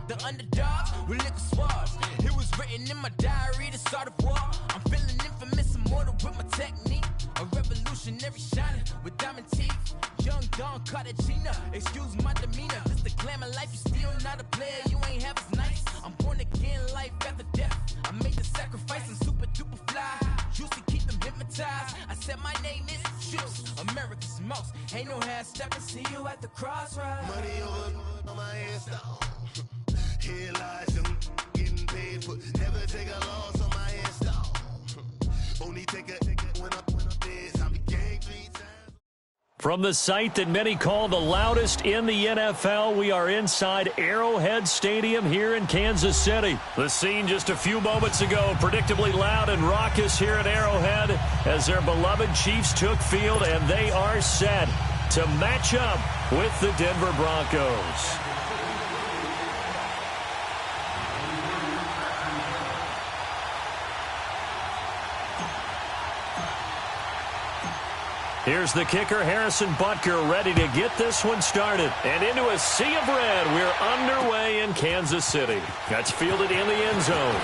The underdogs with liquor swabs. It was written in my diary to start a war. I'm feeling infamous, immortal with my technique. A revolutionary shining with diamond teeth. Young Don Cartagena, excuse my demeanor. This the glamour life, you still not a player, you ain't half as nice. I'm born again, life after death. I made the sacrifice, I'm super duper fly. Used to keep them hypnotized. I said my name is Juice, America's most. Ain't no half stepping, see you at the crossroads. Money over on my install. Here lies them getting paid for. Never take a loss on my install. Only take a when I'm dead. I be gang 3 times. From the site that many call the loudest in the NFL, we are inside Arrowhead Stadium here in Kansas City. The scene just a few moments ago, predictably loud and raucous here at Arrowhead as their beloved Chiefs took field, and they are set to match up with the Denver Broncos. Here's the kicker, Harrison Butker, ready to get this one started. And into a sea of red, we're underway in Kansas City. That's fielded in the end zone.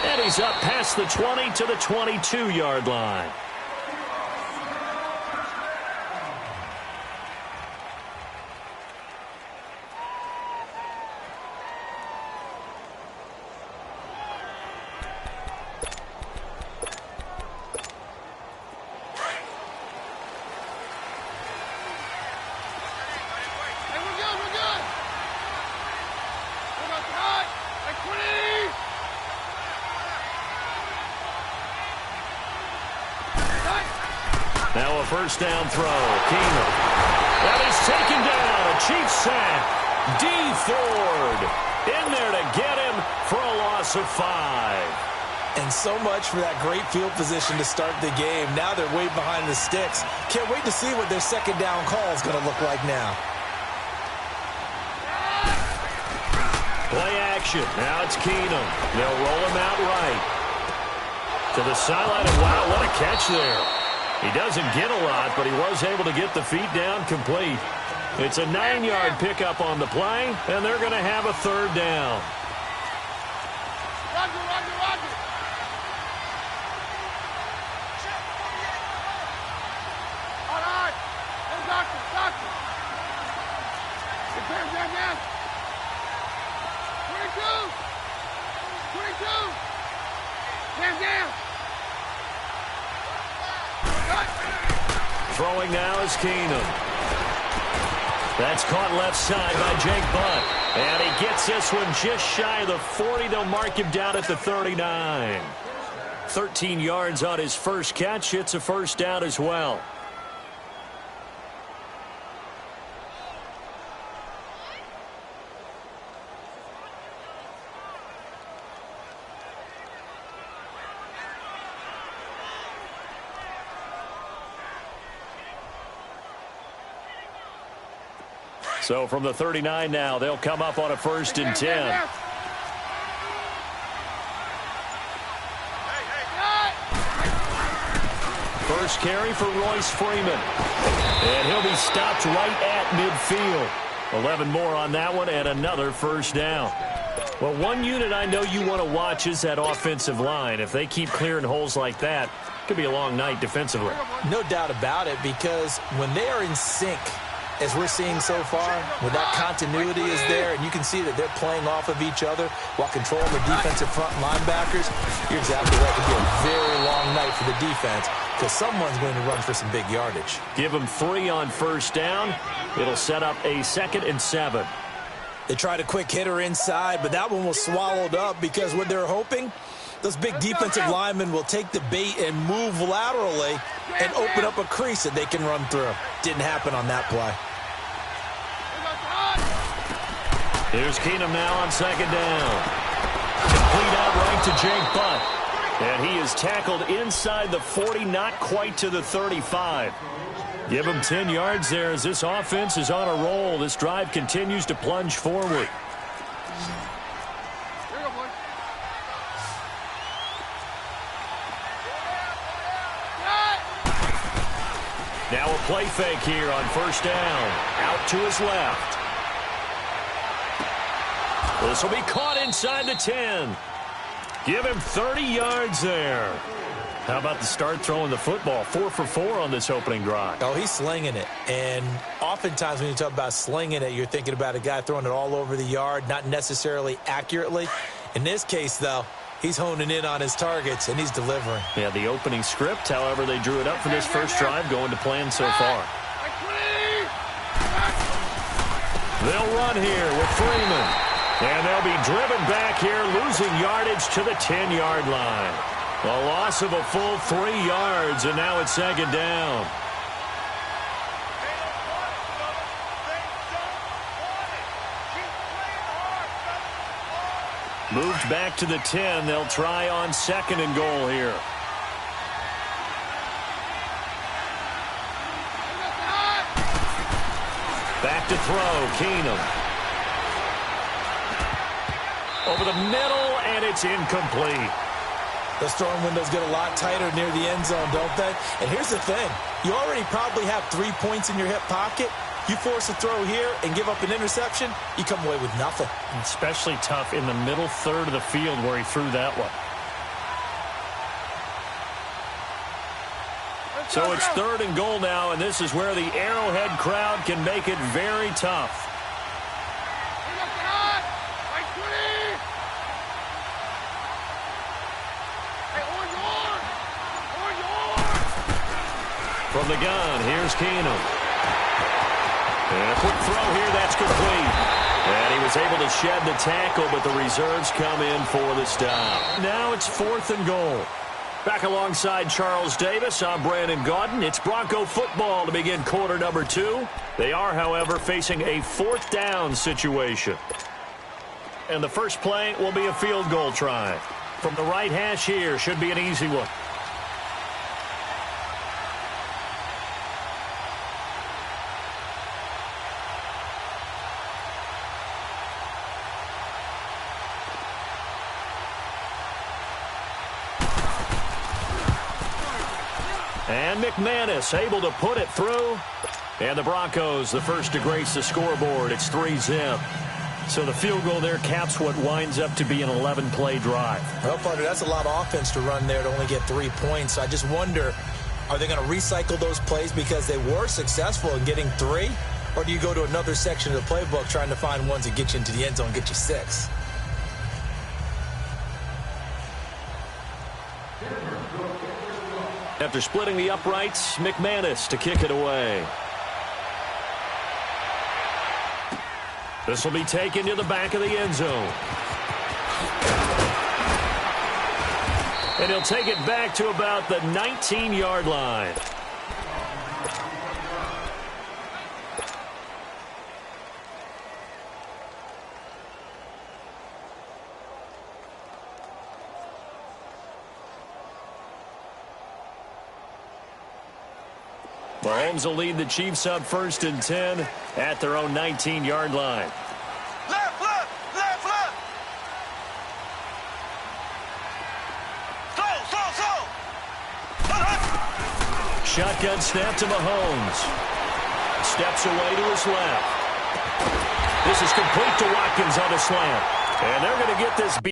And he's up past the 20 to the 22-yard line. Now a first down throw. Keenum. And he's taken down. A Chiefs sack. D. Ford in there to get him for a loss of 5. And so much for that great field position to start the game. Now they're way behind the sticks. Can't wait to see what their second down call is going to look like now. Play action. Now it's Keenum. They'll roll him out right. To the sideline. And wow, what a catch there. He doesn't get a lot, but he was able to get the feet down complete. It's a 9-yard pickup on the play, and they're going to have a third down. Roger, roger, roger. All right. Hey, doctor, doctor. Get down, down. 22. 22. Down. Throwing now is Keenum. That's caught left side by Jake Butt. And he gets this one just shy of the 40. They'll mark him down at the 39. 13 yards on his first catch. It's a first down as well. So from the 39 now, they'll come up on a 1st and 10. First carry for Royce Freeman. And he'll be stopped right at midfield. 11 more on that one and another first down. Well, one unit I know you want to watch is that offensive line. If they keep clearing holes like that, it could be a long night defensively. No doubt about it, because when they are in sync, as we're seeing so far, when that continuity is there, and you can see that they're playing off of each other while controlling the defensive front linebackers, you're exactly right. It could be a very long night for the defense because someone's going to run for some big yardage. Give them 3 on first down. It'll set up a 2nd and 7. They tried a quick hitter inside, but that one was swallowed up because what they're hoping, those big defensive linemen will take the bait and move laterally and open up a crease that they can run through. Didn't happen on that play. Here's Keenum now on 2nd down. Complete out right to Jake Butt. And he is tackled inside the 40, not quite to the 35. Give him 10 yards there as this offense is on a roll. This drive continues to plunge forward. Now a play fake here on first down. Out to his left. This will be caught inside the 10. Give him 30 yards there. How about the start throwing the football? 4 for 4 on this opening drive. Oh, he's slinging it. And oftentimes when you talk about slinging it, you're thinking about a guy throwing it all over the yard, not necessarily accurately. In this case, though, he's honing in on his targets, and he's delivering. Yeah, the opening script, however, they drew it up for this first drive, going to plan so far. They'll run here with Freeman. And they'll be driven back here, losing yardage to the 10-yard line. A loss of a full 3 yards, and now it's second down. Moved back to the 10. They'll try on second and goal here. Back to throw, Keenum. Over the middle, and it's incomplete. Those throwing windows get a lot tighter near the end zone, don't they? And here's the thing. You already probably have 3 points in your hip pocket. You force a throw here and give up an interception, you come away with nothing. Especially tough in the middle third of the field where he threw that one. So it's third and goal now, and this is where the Arrowhead crowd can make it very tough. From the gun, here's Keenum. And a quick throw here, that's complete. And he was able to shed the tackle, but the reserves come in for the stop. Now it's 4th and goal. Back alongside Charles Davis, I'm Brandon Gaudin. It's Bronco football to begin quarter number 2. They are, however, facing a 4th down situation. And the first play will be a field goal try. From the right hash here, should be an easy one. And McManus able to put it through. And the Broncos, the first to grace the scoreboard. It's 3-zip. So the field goal there caps what winds up to be an 11-play drive. Well, partner, that's a lot of offense to run there to only get 3 points. So I just wonder, are they going to recycle those plays because they were successful in getting 3? Or do you go to another section of the playbook trying to find ones that get you into the end zone and get you 6? After splitting the uprights, McManus to kick it away. This will be taken to the back of the end zone. And he'll take it back to about the 19-yard line. Mahomes will lead the Chiefs up 1st and 10 at their own 19-yard line. Left, left, left, left. Slow. Shotgun snap to Mahomes. Steps away to his left. This is complete to Watkins on a slant. And they're going to get this beat.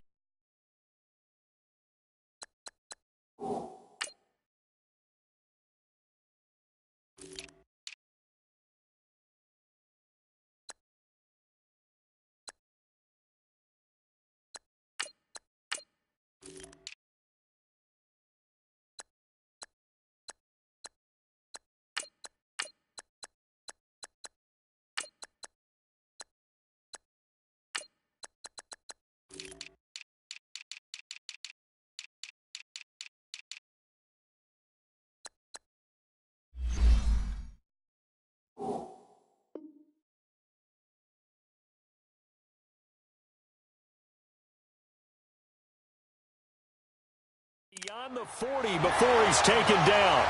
Beyond the 40 before he's taken down.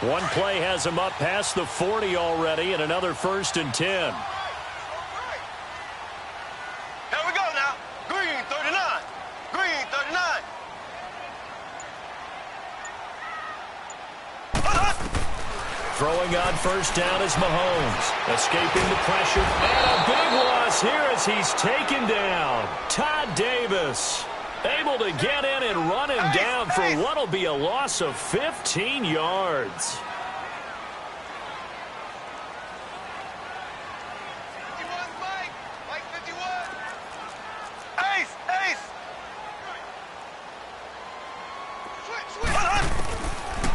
One play has him up past the 40 already, and another 1st and 10. Throwing on first down is Mahomes. Escaping the pressure. And a big loss here as he's taken down. Todd Davis able to get in and run him down for what will be a loss of 15 yards.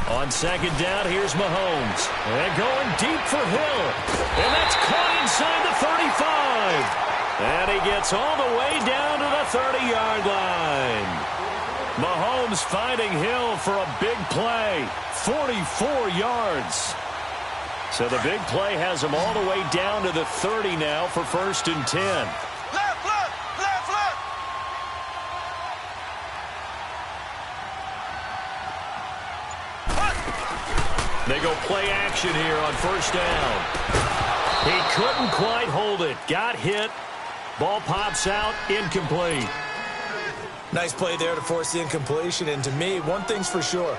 On second down, here's Mahomes. And going deep for Hill. And that's caught inside the 35. And he gets all the way down to the 30-yard line. Mahomes finding Hill for a big play. 44 yards. So the big play has him all the way down to the 30 now for 1st and 10. They go play action here on first down. He couldn't quite hold it. Got hit. Ball pops out. Incomplete. Nice play there to force the incompletion. And to me, one thing's for sure.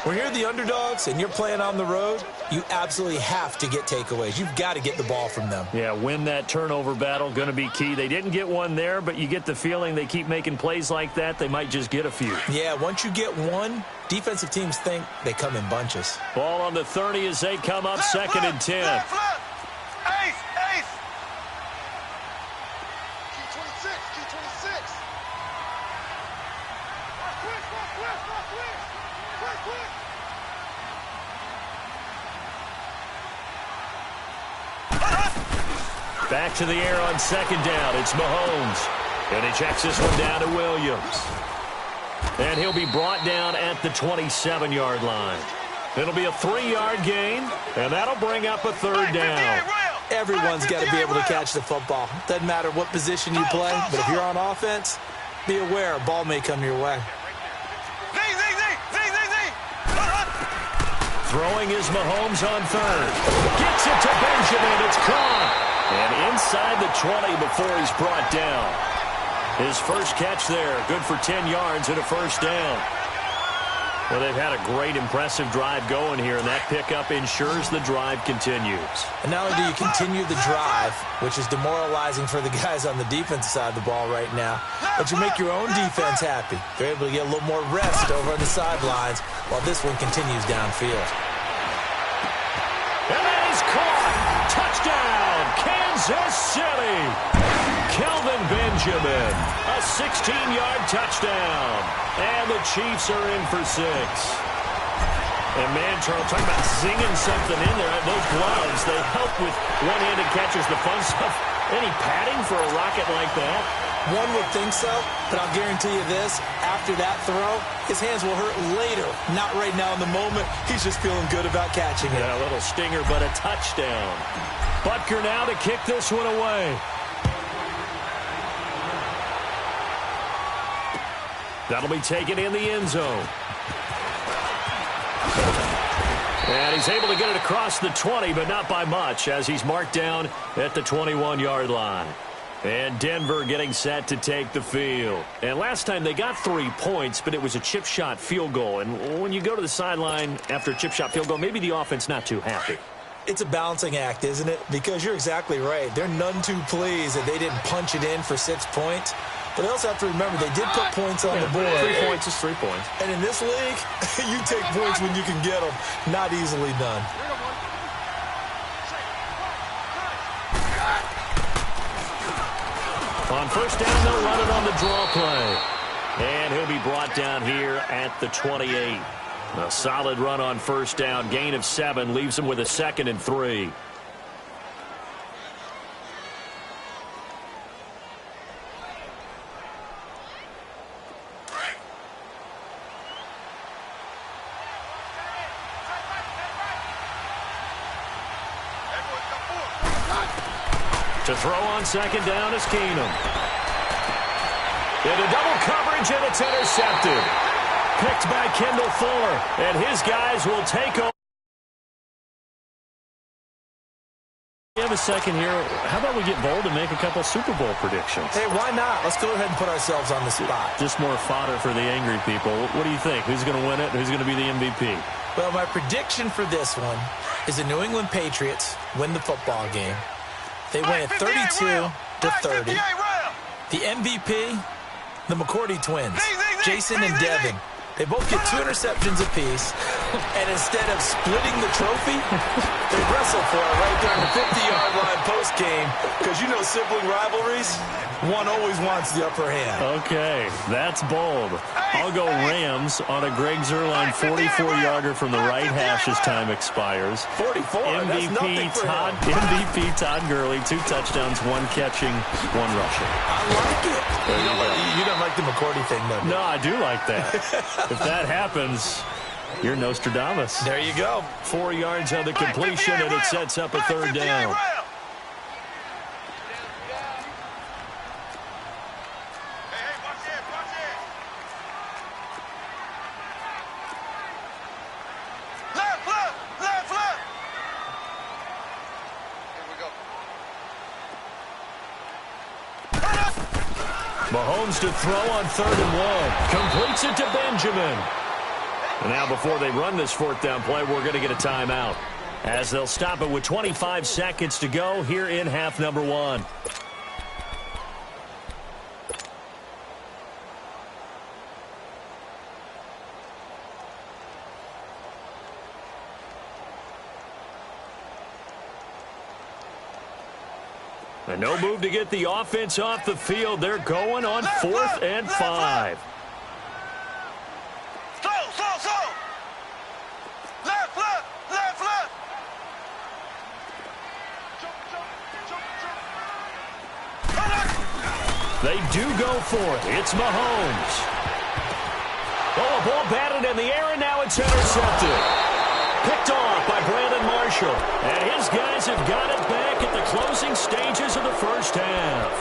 When you're the underdogs and you're playing on the road, you absolutely have to get takeaways. You've got to get the ball from them. Yeah, win that turnover battle, going to be key. They didn't get one there, but you get the feeling they keep making plays like that, they might just get a few. Yeah, once you get one, defensive teams think they come in bunches. Ball on the 30 as they come up, 2nd and 10. Ace! Key 26, key 26. Quick. Back to the air on second down. It's Mahomes. And he checks this one down to Williams. And he'll be brought down at the 27-yard line. It'll be a 3-yard gain, and that'll bring up a 3rd down. Everyone's got to be able to catch the football. Doesn't matter what position you play, but if you're on offense, be aware a ball may come your way. Throwing is Mahomes on 3rd. Gets it to Benjamin. It's caught. And inside the 20 before he's brought down. His first catch there. Good for 10 yards and a 1st down. Well, they've had a great, impressive drive going here, and that pickup ensures the drive continues. And not only do you continue the drive, which is demoralizing for the guys on the defensive side of the ball right now, but you make your own defense happy. They're able to get a little more rest over on the sidelines while this one continues downfield. And that is caught. Touchdown, Kansas City. Kelvin Benjamin, a 16-yard touchdown. And the Chiefs are in for 6. And, man, Charles, talking about zinging something in there. Those gloves, they help with one-handed catches, the fun stuff. Any padding for a rocket like that? One would think so, but I'll guarantee you this. After that throw, his hands will hurt later. Not right now in the moment. He's just feeling good about catching it. Yeah, a little stinger, but a touchdown. Butker now to kick this one away. That'll be taken in the end zone. And he's able to get it across the 20, but not by much, as he's marked down at the 21-yard line. And Denver getting set to take the field. And last time they got 3 points, but it was a chip shot field goal. And when you go to the sideline after a chip shot field goal, maybe the offense not too happy. It's a balancing act, isn't it? Because you're exactly right. They're none too pleased that they didn't punch it in for 6 points. But they also have to remember they did put points on the board. 3 points is 3 points. And in this league, you take points when you can get them. Not easily done. On first down, they'll run it on the draw play. And he'll be brought down here at the 28. A solid run on first down. Gain of 7 leaves him with a 2nd and 3. To throw on second down is Keenum. Into double coverage, and it's intercepted. Picked by Kendall Fuller, and his guys will take over. We have a second here. How about we get bold and make a couple Super Bowl predictions? Hey, why not? Let's go ahead and put ourselves on the spot. Just more fodder for the angry people. What do you think? Who's going to win it? Who's going to be the MVP? Well, my prediction for this one is the New England Patriots win the football game. They win it 32-30. The MVP, the McCourty twins, Jason and Devin. They both get 2 interceptions apiece, and instead of splitting the trophy, they wrestle for it right there on the 50-yard line post-game, because you know sibling rivalries, one always wants the upper hand. Okay, that's bold. I'll go Rams on a Greg Zuerlein 44-yarder from the right hash as time expires. 44, that's nothing for him. MVP Todd Gurley, 2 touchdowns, 1 catching, 1 rushing. I like it. You don't like the McCourty thing, though. No, I do like that. If that happens, you're Nostradamus. There you go. 4 yards on the completion, and it sets up a 3rd down. Mahomes to throw on 3rd and 1. Completes it to Benjamin. And now before they run this 4th down play, we're going to get a timeout, as they'll stop it with 25 seconds to go here in half number 1. And no move to get the offense off the field. They're going on 4th and 5. They do go for it. It's Mahomes. Oh, a ball batted in the air, and now it's intercepted. Picked off by Brandon Marshall. And his guys have got it back at the closing stages of the first half.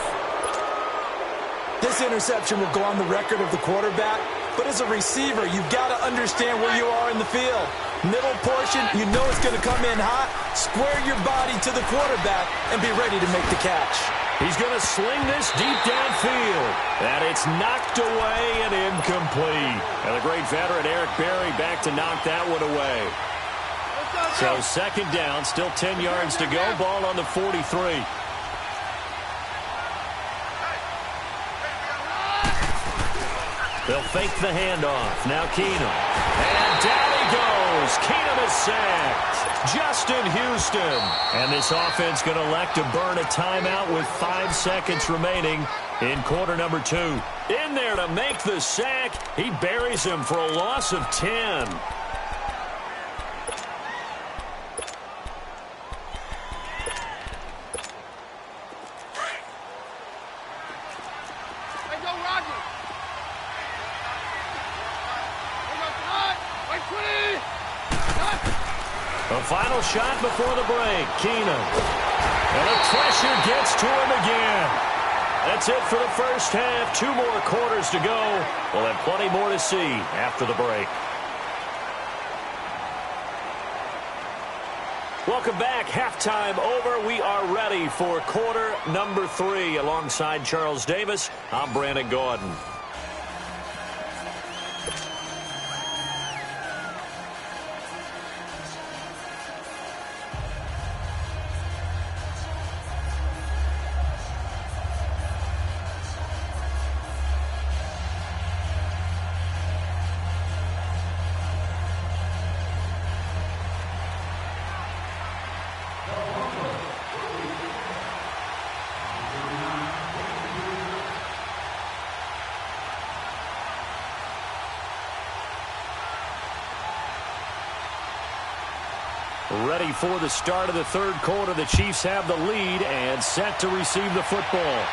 This interception will go on the record of the quarterback, but as a receiver, you've got to understand where you are in the field. Middle portion, you know it's going to come in hot. Square your body to the quarterback and be ready to make the catch. He's going to sling this deep downfield. And it's knocked away and incomplete. And the great veteran Eric Berry back to knock that one away. So 2nd down, still 10 yards to go. Ball on the 43. They'll fake the handoff. Now Keenum. And down he goes. Keenum is sacked. Justin Houston. And this offense going to elect to burn a timeout with 5 seconds remaining in quarter number 2. In there to make the sack. He buries him for a loss of 10. A final shot before the break. Keenum. And the pressure gets to him again. That's it for the first half. 2 more quarters to go. We'll have plenty more to see after the break. Welcome back. Halftime over. We are ready for quarter number 3. Alongside Charles Davis, I'm Brandon Gordon. Ready for the start of the 3rd quarter. The Chiefs have the lead and set to receive the football.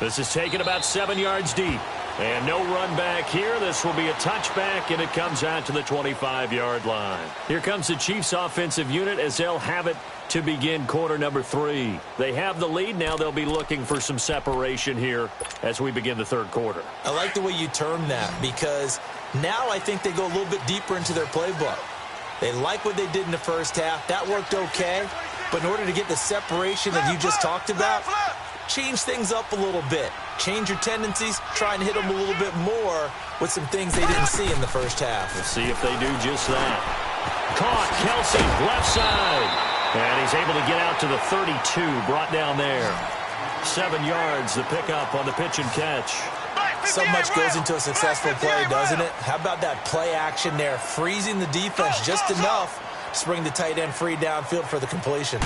This is taken about 7 yards deep. And no run back here. This will be a touchback, and it comes out to the 25-yard line. Here comes the Chiefs offensive unit as they'll have it to begin quarter number 3. They have the lead. Now they'll be looking for some separation here as we begin the 3rd quarter. I like the way you term that, because now I think they go a little bit deeper into their playbook. They like what they did in the first half. That worked okay. But in order to get the separation that you just talked about, change things up a little bit. change your tendencies, try and hit them a little bit more with some things they didn't see in the first half. We'll see if they do just that. Caught, Kelsey, left side. And he's able to get out to the 32, brought down there. 7 yards, the pickup on the pitch and catch. So much goes into a successful play, doesn't it? How about that play action there, freezing the defense just enough to bring the tight end free downfield for the completion.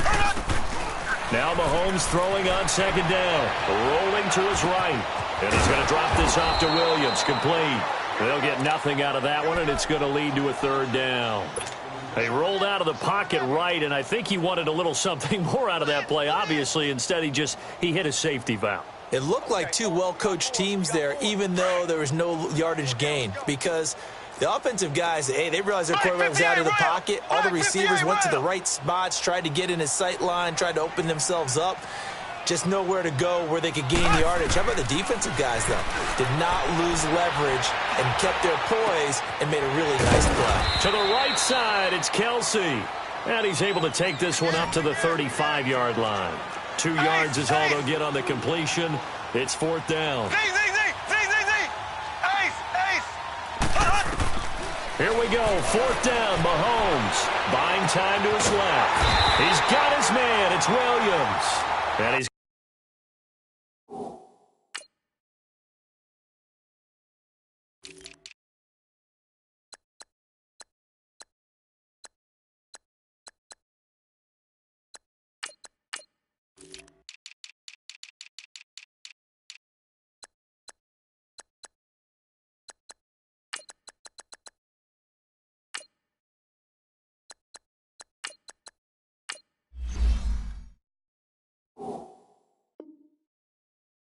Now Mahomes throwing on second down, rolling to his right. And he's going to drop this off to Williams, complete. They'll get nothing out of that one, and it's going to lead to a third down. He rolled out of the pocket right, and I think he wanted a little something more out of that play, obviously. Instead, he hit a safety valve. It looked like two well-coached teams there, even though there was no yardage gain, because the offensive guys, hey, they realized their quarterback was out of the pocket. All the receivers went to the right spots, tried to get in his sight line, tried to open themselves up. Just nowhere to go where they could gain yardage. How about the defensive guys, though? Did not lose leverage and kept their poise and made a really nice play. To the right side, it's Kelsey. And he's able to take this one up to the 35-yard line. 2 yards is all they'll get on the completion. It's fourth down. Here we go, fourth down, Mahomes. Buying time to his left. He's got his man, it's Williams. And he's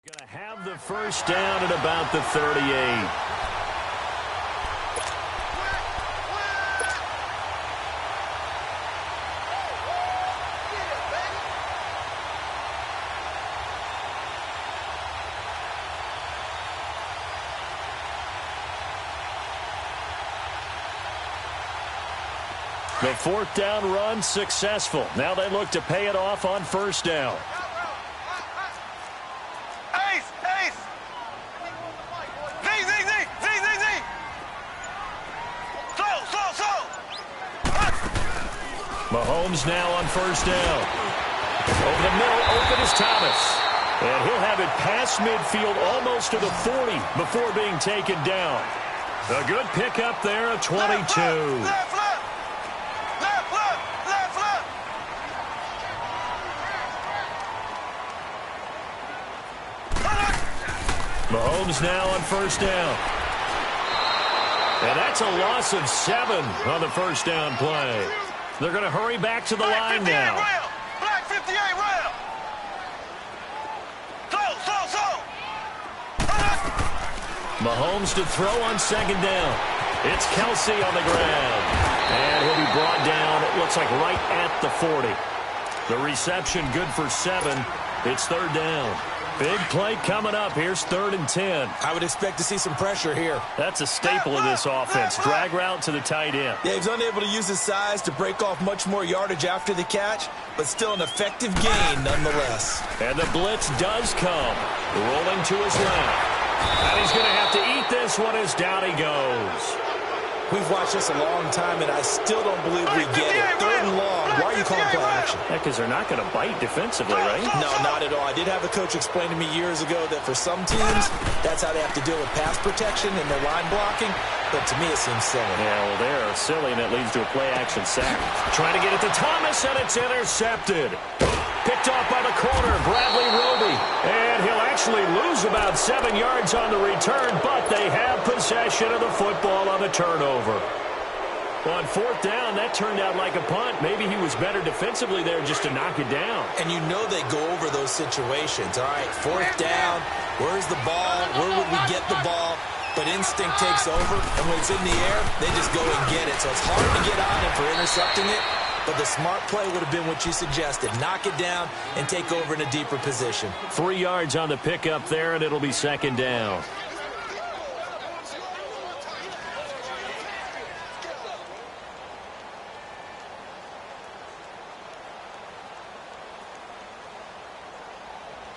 going to have the first down at about the 38. The fourth down run successful. Now they look to pay it off on first down. Mahomes now on first down. Over the middle, open is Thomas. And he'll have it past midfield almost to the 40 before being taken down. A good pickup there, a 22. Mahomes now on first down. And that's a loss of 7 on the first down play. They're going to hurry back to the line now. Black 58 rail. Mahomes to throw on second down. It's Kelsey on the ground. And he'll be brought down, it looks like right at the 40. The reception good for 7. It's third down. Big play coming up. Here's 3rd and 10. I would expect to see some pressure here. That's a staple of this offense. Drag route to the tight end. Yeah, he's unable to use his size to break off much more yardage after the catch, but still an effective gain nonetheless. And the blitz does come. Rolling to his left. And he's going to have to eat this one as down he goes. We've watched this a long time, and I still don't believe we get it. 3rd and long. Why are you calling play action? Yeah, because they're not going to bite defensively, right? No, not at all. I did have a coach explain to me years ago that for some teams, that's how they have to deal with pass protection and their line blocking. But to me, it seems silly. Yeah, well, they're silly, and it leads to a play-action sack. Trying to get it to Thomas, and it's intercepted. Picked off by the corner, Bradley Roby. And he'll actually lose about 7 yards on the return, but they have possession of the football on the turnover. On fourth down, that turned out like a punt. Maybe he was better defensively there just to knock it down. And you know they go over those situations. All right, fourth down, where's the ball? Where would we get the ball? But instinct takes over, and when it's in the air, they just go and get it. So it's hard to get on him for intercepting it, but the smart play would have been what you suggested. Knock it down and take over in a deeper position. 3 yards on the pickup there, and it'll be second down.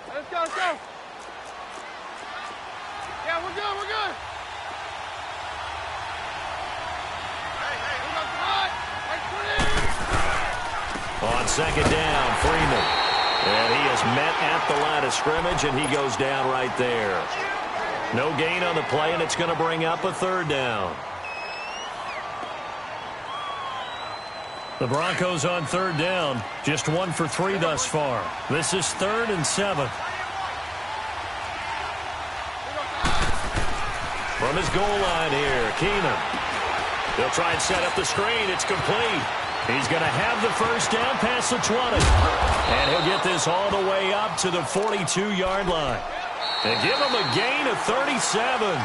Let's go, let's go. Yeah, we're good, we're good. On second down, Freeman. And he is met at the line of scrimmage, and he goes down right there. No gain on the play, and it's going to bring up a third down. The Broncos on third down, just 1 for 3 thus far. This is 3rd and 7. From his goal line here, Keenum. They'll try and set up the screen. It's complete. He's going to have the first down past the 20. And he'll get this all the way up to the 42-yard line. And give him a gain of 37.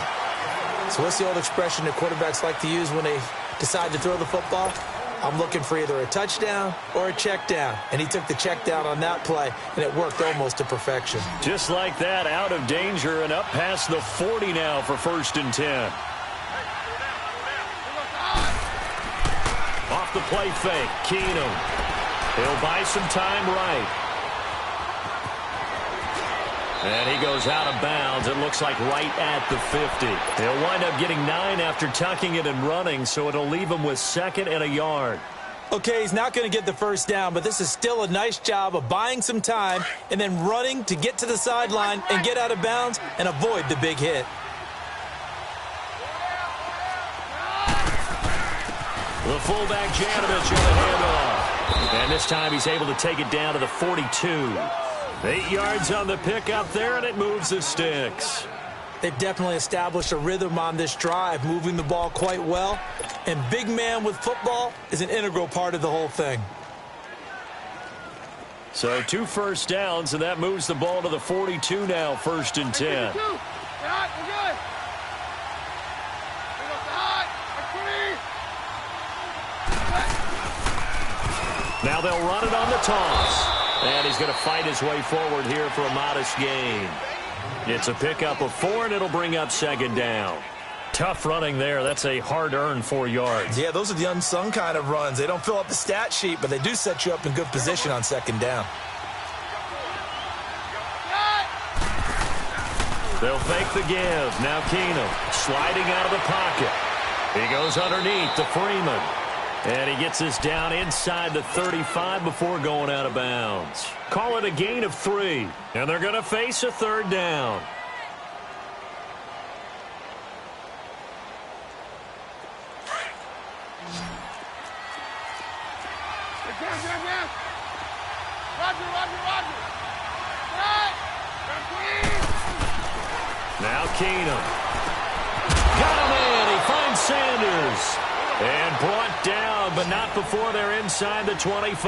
So what's the old expression that quarterbacks like to use when they decide to throw the football? I'm looking for either a touchdown or a check down. And he took the check down on that play, and it worked almost to perfection. Just like that, out of danger and up past the 40 now for 1st and 10. Off the play fake, Keenum. He'll buy some time right. And he goes out of bounds. It looks like right at the 50. He'll wind up getting 9 after tucking it and running, so it'll leave him with 2nd and a yard. Okay, he's not going to get the first down, but this is still a nice job of buying some time and then running to get to the sideline and get out of bounds and avoid the big hit. The fullback Janovich on the handoff. And this time he's able to take it down to the 42. 8 yards on the pickup there, and it moves the sticks. They've definitely established a rhythm on this drive, moving the ball quite well. And big man with football is an integral part of the whole thing. So 2 first downs, and that moves the ball to the 42 now, 1st and 10. Now they'll run it on the toss. And he's going to fight his way forward here for a modest gain. It's a pickup of 4, and it'll bring up 2nd down. Tough running there. That's a hard-earned 4 yards. Yeah, those are the unsung kind of runs. They don't fill up the stat sheet, but they do set you up in good position on 2nd down. They'll fake the give. Now Keenum sliding out of the pocket. He goes underneath to Freeman. And he gets this down inside the 35 before going out of bounds. Call it a gain of 3. And they're going to face a 3rd down. Now Keenum. Got him in. He finds Sanders. And brought down, but not before they're inside the 25.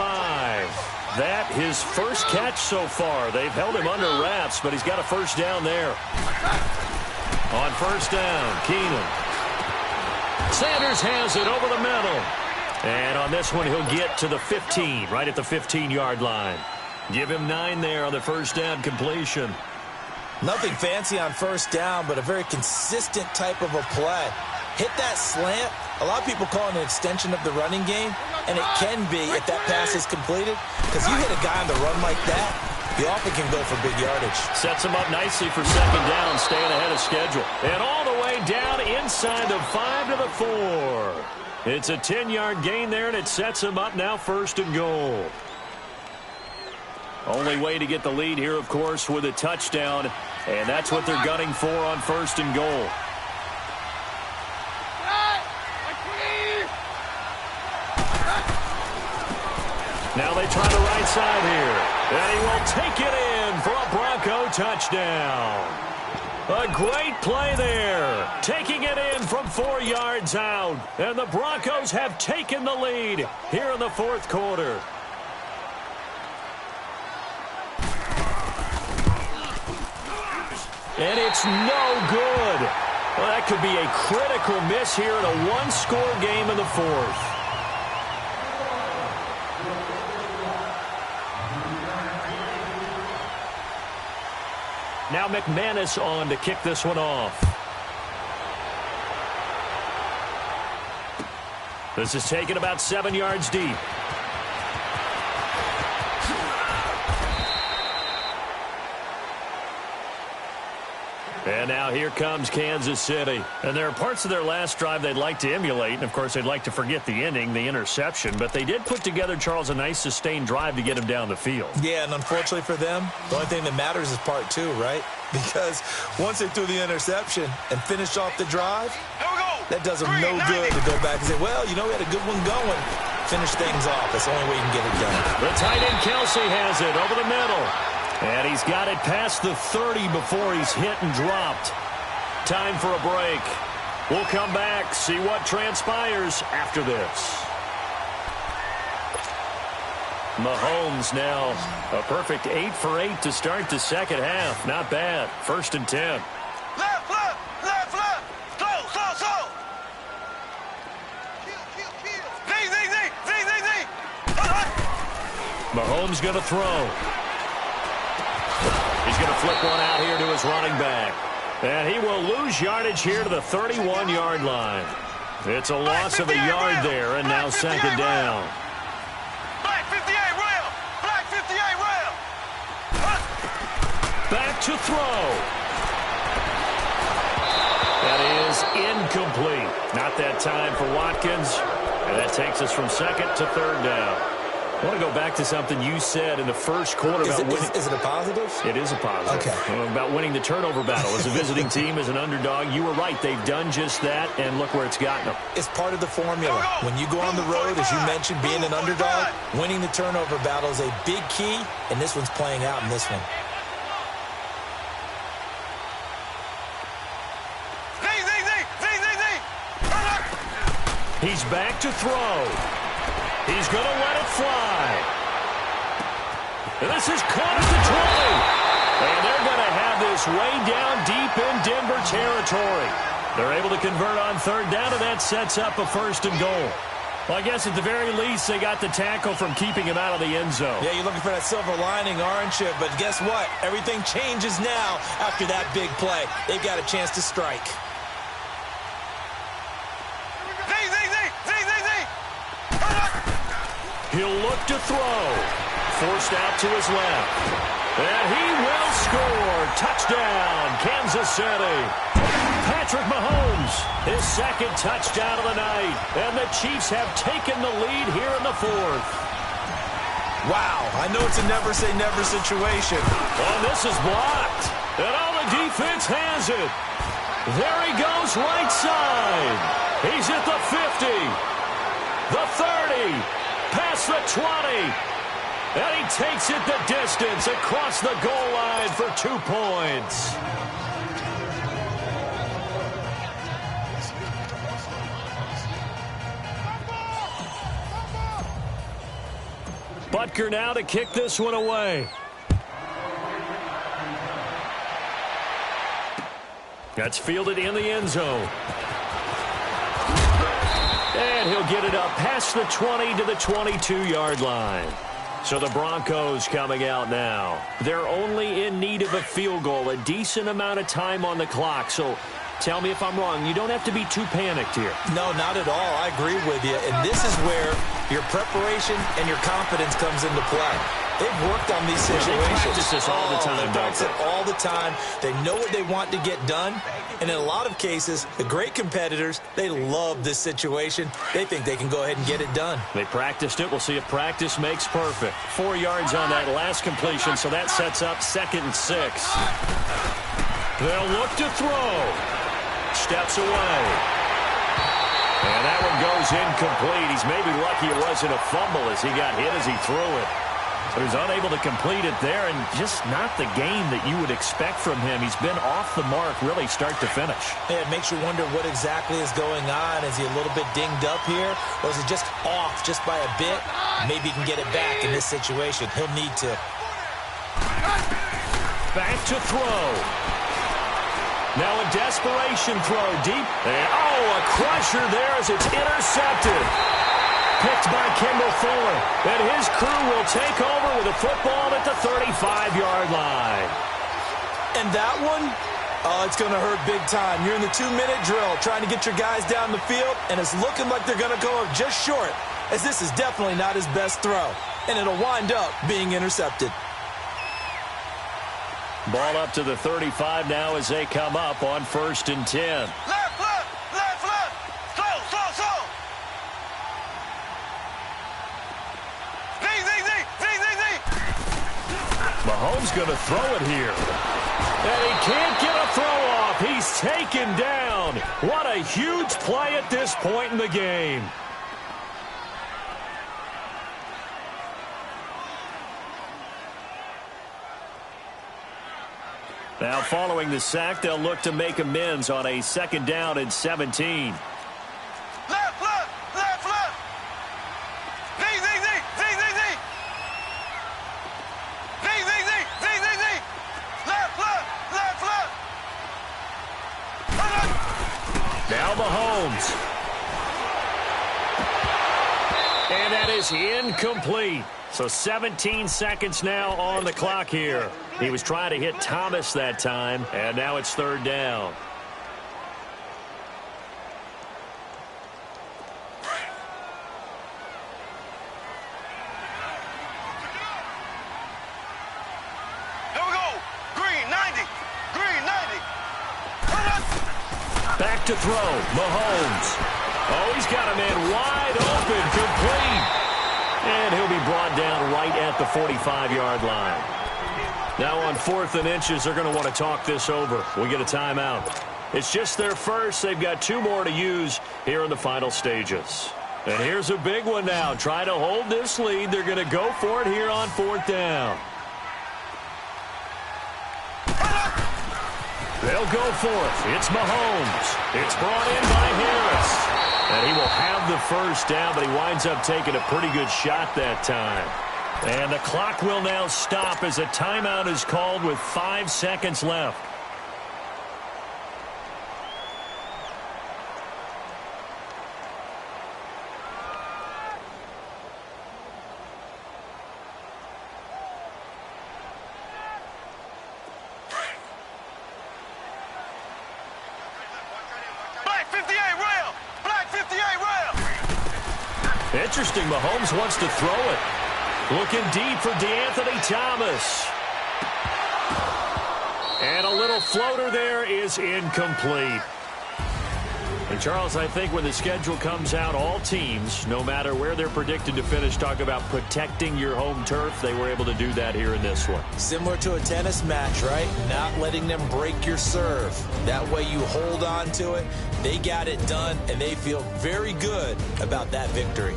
That his first catch so far. They've held him under wraps, but he's got a first down there. On first down, Keenum. Sanders has it over the middle. And on this one, he'll get to the 15, right at the 15-yard line. Give him 9 there on the first down completion. Nothing fancy on first down, but a very consistent type of a play. Hit that slant. A lot of people call it an extension of the running game, and it can be if that pass is completed, because you hit a guy on the run like that, you often can go for big yardage. Sets him up nicely for 2nd down, staying ahead of schedule. And all the way down inside the 5 to the 4. It's a 10-yard gain there, and it sets him up now 1st and goal. Only way to get the lead here, of course, with a touchdown, and that's what they're gunning for on 1st and goal. Now they try the right side here. And he will take it in for a Bronco touchdown. A great play there. Taking it in from 4 yards out. And the Broncos have taken the lead here in the 4th quarter. And it's no good. Well, that could be a critical miss here in a 1-score game in the 4th. Now McManus on to kick this one off. This is taken about 7 yards deep. And now here comes Kansas City. And there are parts of their last drive they'd like to emulate. And, of course, they'd like to forget the ending, the interception. But they did put together, Charles, a nice sustained drive to get him down the field. Yeah, and unfortunately for them, the only thing that matters is part two, right? Because once they threw the interception and finished off the drive, that does them no good to go back and say, well, you know, we had a good one going. Finish things off. That's the only way you can get it done. The tight end Kelsey has it over the middle. And he's got it past the 30 before he's hit and dropped. Time for a break. We'll come back, see what transpires after this. Mahomes now a perfect 8 for 8 to start the second half. Not bad. 1st and 10. Left, left, left, left. Slow, slow, slow. Z. Mahomes going to throw. He's going to flip one out here to his running back. And he will lose yardage here to the 31-yard line. It's a loss of a yard there, and now 2nd down. Black 58 rail. Black 58 rail. Back to throw. That is incomplete. Not that time for Watkins. And that takes us from 2nd to 3rd down. I want to go back to something you said in the first quarter about winning. Is it a positive? It is a positive. Okay. About winning the turnover battle. As a visiting team, as an underdog, you were right. They've done just that, and look where it's gotten them. It's part of the formula. When you go on the road, as you mentioned, being an underdog, winning the turnover battle is a big key, and this one's playing out in this one. He's back to throw. He's going to let it fly. And this is caught at the 20. And they're going to have this way down deep in Denver territory. They're able to convert on 3rd down, and that sets up a 1st and goal. Well, I guess at the very least, they got the tackle from keeping him out of the end zone. Yeah, you're looking for that silver lining, aren't you? But guess what? Everything changes now after that big play. They've got a chance to strike. He'll look to throw. Forced out to his left. And he will score. Touchdown, Kansas City. Patrick Mahomes, his 2nd touchdown of the night. And the Chiefs have taken the lead here in the 4th. Wow, I know it's a never-say-never situation. And this is blocked. And all the defense has it. There he goes right side. He's at the 50. The 30. Past the 20. And he takes it the distance across the goal line for 2 points. Butker now to kick this one away. That's fielded in the end zone. And he'll get it up past the 20 to the 22-yard line. So the Broncos coming out now. They're only in need of a field goal, a decent amount of time on the clock. So tell me if I'm wrong. You don't have to be too panicked here. No, not at all. I agree with you. And this is where your preparation and your confidence comes into play. They've worked on these situations. They practice this all the time. They practice it all the time. They know what they want to get done. And in a lot of cases, the great competitors, they love this situation. They think they can go ahead and get it done. They practiced it. We'll see if practice makes perfect. 4 yards on that last completion, so that sets up 2nd and 6. They'll look to throw. Steps away. And that one goes incomplete. He's maybe lucky it wasn't a fumble as he got hit as he threw it. But he was unable to complete it there, and just not the game that you would expect from him. He's been off the mark really start to finish. Yeah, it makes you wonder what exactly is going on. Is he a little bit dinged up here, or is he just off just by a bit? Maybe he can get it back in this situation. He'll need to. Back to throw. Now a desperation throw deep. And, a crusher there as it's intercepted. Picked by Kendall Fuller. And his crew will take over with a football at the 35-yard line. And that one, it's going to hurt big time. You're in the 2-minute drill trying to get your guys down the field, and it's looking like they're going to go just short, as this is definitely not his best throw. And it'll wind up being intercepted. Ball up to the 35 now as they come up on 1st and 10. Left, left, left, left. Slow, slow, slow. Z, Z, Z, Z, Z, Z. Mahomes going to throw it here. And he can't get a throw off. He's taken down. What a huge play at this point in the game. Now following the sack, they'll look to make amends on a 2nd down and 17. Left, left, left, left. Z, Z, Z, Z, Z, Z. Z, Z, Z, Z, Z, Z. Left, left, left, left. Now Mahomes. And that is incomplete. So 17 seconds now on the clock here. He was trying to hit Thomas that time, and now it's 3rd down. Here we go. Green, 90. Green, 90. Back to throw. Mahomes. Oh, he's got a man wide open, complete. And he'll be brought down right at the 45-yard line. Now on 4th and inches, they're going to want to talk this over. We get a timeout. It's just their first. They've got 2 more to use here in the final stages. And here's a big one now. Try to hold this lead. They're going to go for it here on 4th down. They'll go for it. It's Mahomes. It's brought in by Harris. And he will have the 1st down, but he winds up taking a pretty good shot that time. And the clock will now stop as a timeout is called with 5 seconds left. Black 58 rail. Black 58 rail. Interesting. Mahomes wants to throw it. Looking deep for DeAnthony Thomas. And a little floater there is incomplete. And, Charles, I think when the schedule comes out, all teams, no matter where they're predicted to finish, talk about protecting your home turf. They were able to do that here in this one. Similar to a tennis match, right? Not letting them break your serve. That way you hold on to it. They got it done, and they feel very good about that victory.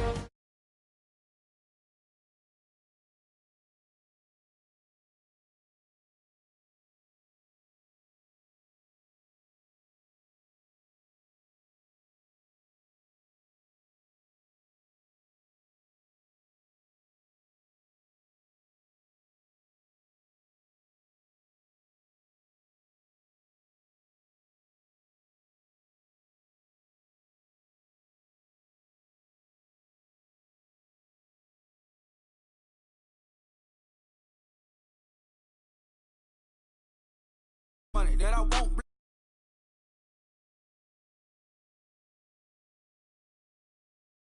Money that I won't